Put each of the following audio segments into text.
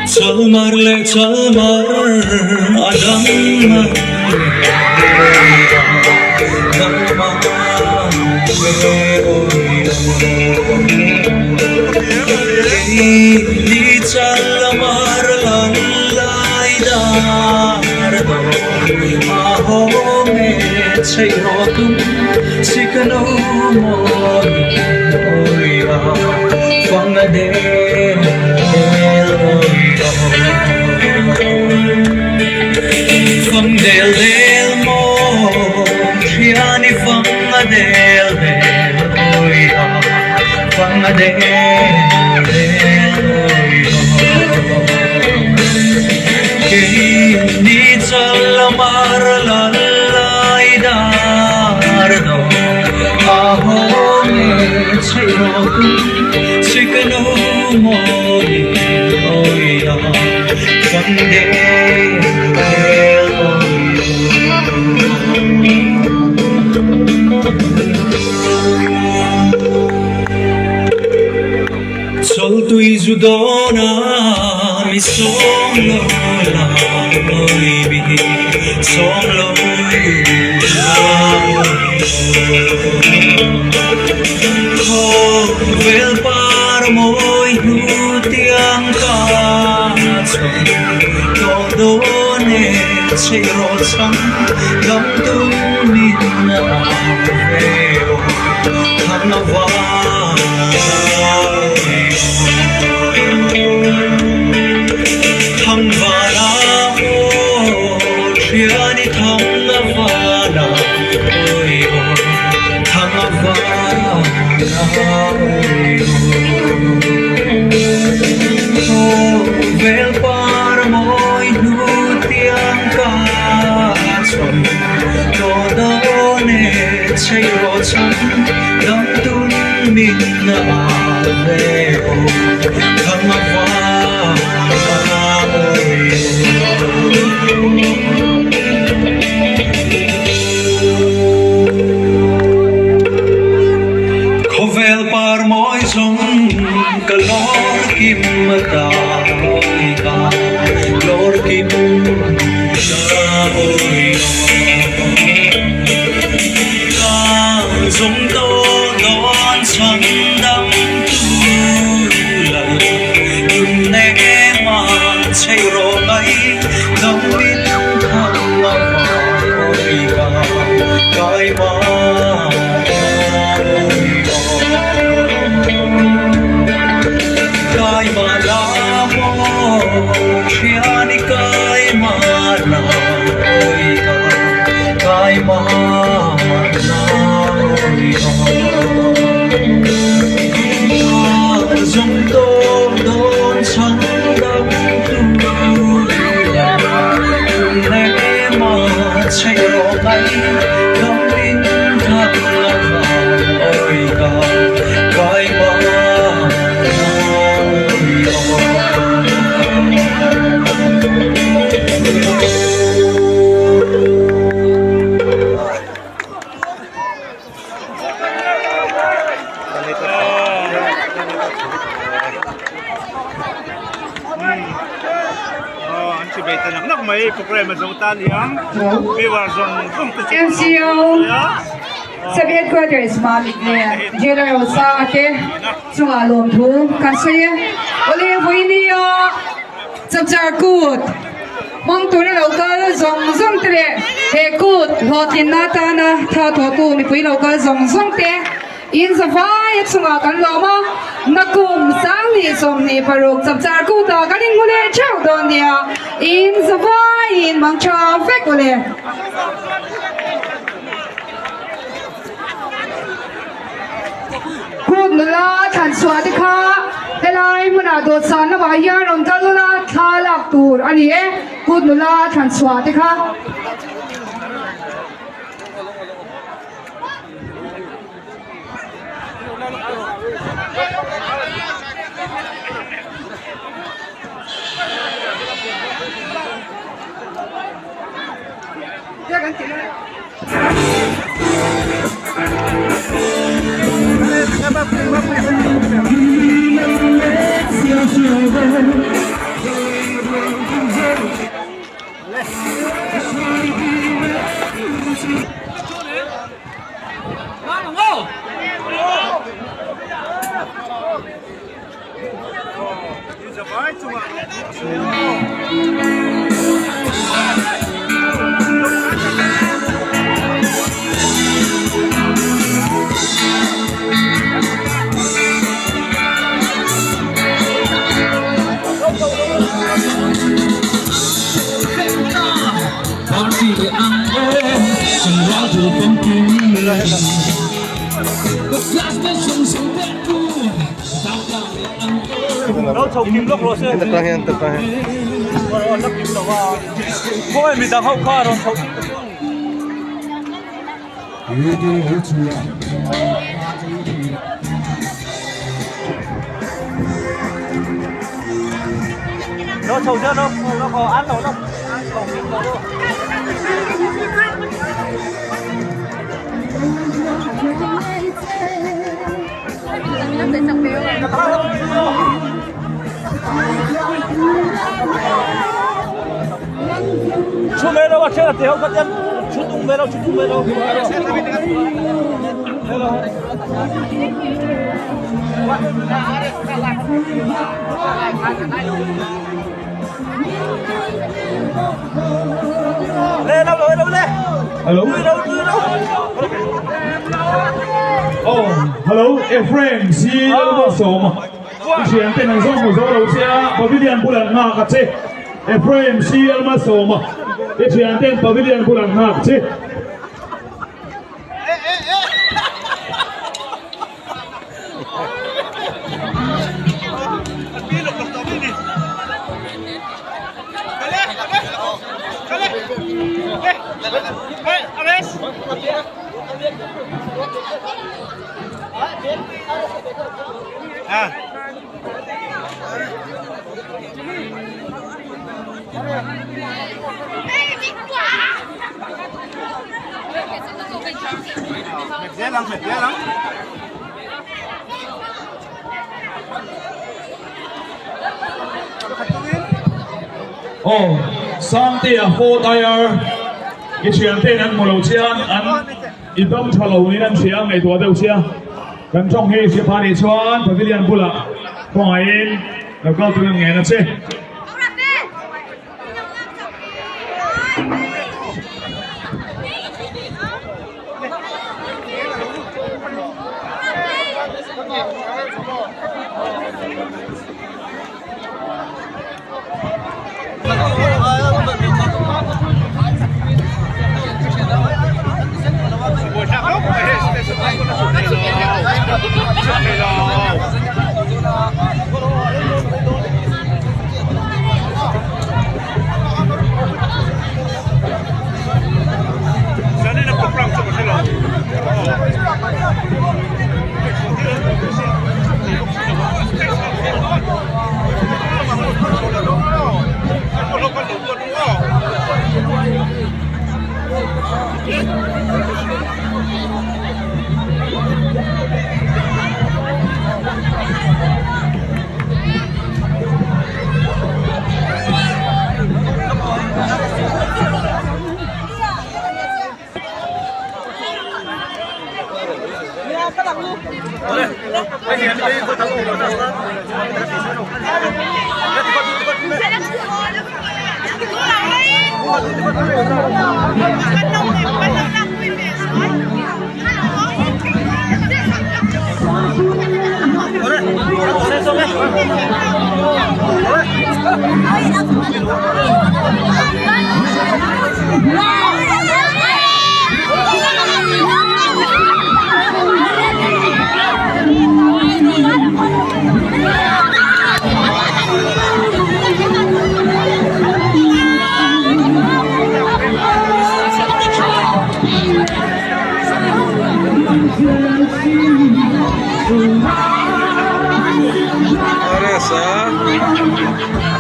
Chalmar le chalmar adam ni chalmar lalai dar do aho me chei ho tum sikano mo oya fang de Fang del del mo, triani fang del del oya, fang del del oya. Kini ni chalamar lalai dar do, aho me chayo tu, sikano mo oya, fang del Sol tui judona mi som lo la baby som lo la ho vel par moi hutiang ka todo ne se rotsam dam tu min na veo hanava thang vana mo triani thang vana oi ho thang vana oi ho vel par moi hutiang ka chon todo ne chei ro chon dam tun min na veo thang vana Khovel par moi song kalor kim ta oi ka lor kim ta oi ka song to don chang dam tu la ne ma chei ro ngai dam min thang la oi ka kai ma Triani kai mana oi kai mana oi zum to don sang dam tu ne ma chei ro kai dam min thang la oi kai mana mấy program mà chúng ta liang bây giờ dùng không tự nhiên MCO Soviet Quarters Malik nè General Sa ke chung alom thu kan soye ole voinio chapchar kut mong tu lo ka zong zong tre he kut hotin na ta na tha tho tu mi pui lo ka zong zong te in zavai chunga kan lo ma nakum sang ni som ni paruk chapchar ku ta kaning mule chau don dia in zavai in mang cha fek ole kut nula than swa ti kha helai muna do san na ba ya rom ta lula tha lak tur ani e kut nula than swa ti kha Ya kan tidak. Nó chầu kim lốc rồi xem. Tập terakhir. Nó lốc kim lốc à. Thôi mình đang hậu khoa rồi chầu. Nó chầu chưa đâu, nó có ăn đâu đâu. Chầu kim lốc đâu. Chú mẹ đâu chơi là tiểu các em chú tung mẹ đâu lên đâu lên Hello. Oh, hello, Ephraim. Si Soma. Si ante nang zomo zoro siya pavilion bulan nga katse. Ephraim si Soma. Si ante pavilion bulan nga katse. Dễ lắm. Oh, Santi a four tire. Si ante nang mulo siya an ibang chalo ni nan siya ngay tua daw siya. Kan trong he siya pa ni Chuan pavilion bula. Kung ngayon nagkaw tulong ngayon at siya.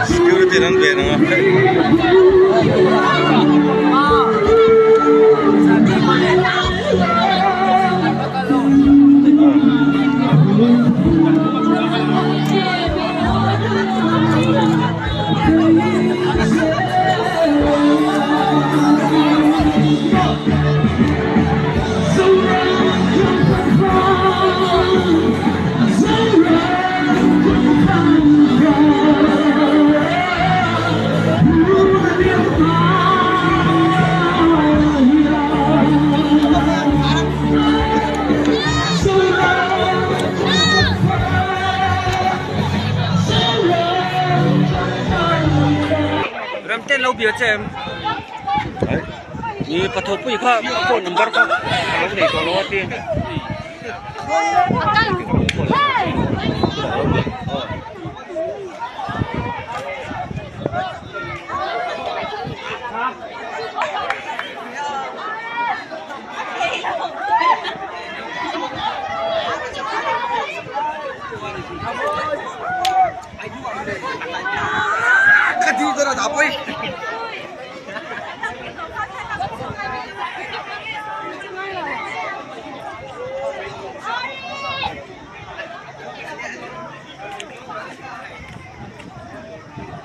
Security nan be nang Ram ten lâu bia chem. Ni patho pui kha phone number kha lo nei to lo ti. Kadi ko na dapoy.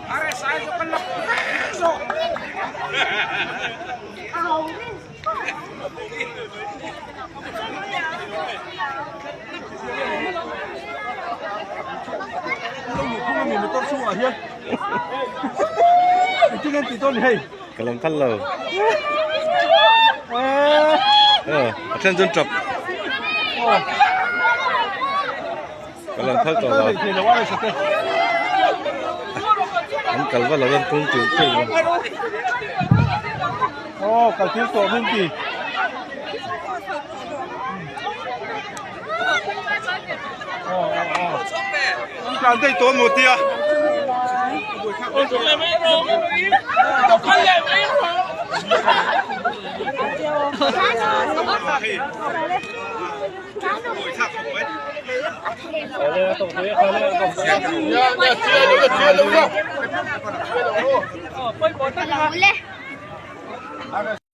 Are sai ko na. So.กำลังขั้นเราเช่นจนจบกำลังเข้าต่อเราอันกันว่าเราเริ่มพุ่งจุดจุดโอ้กับที่โตมึงกี่การได้ตัวหมดทีอ่ะ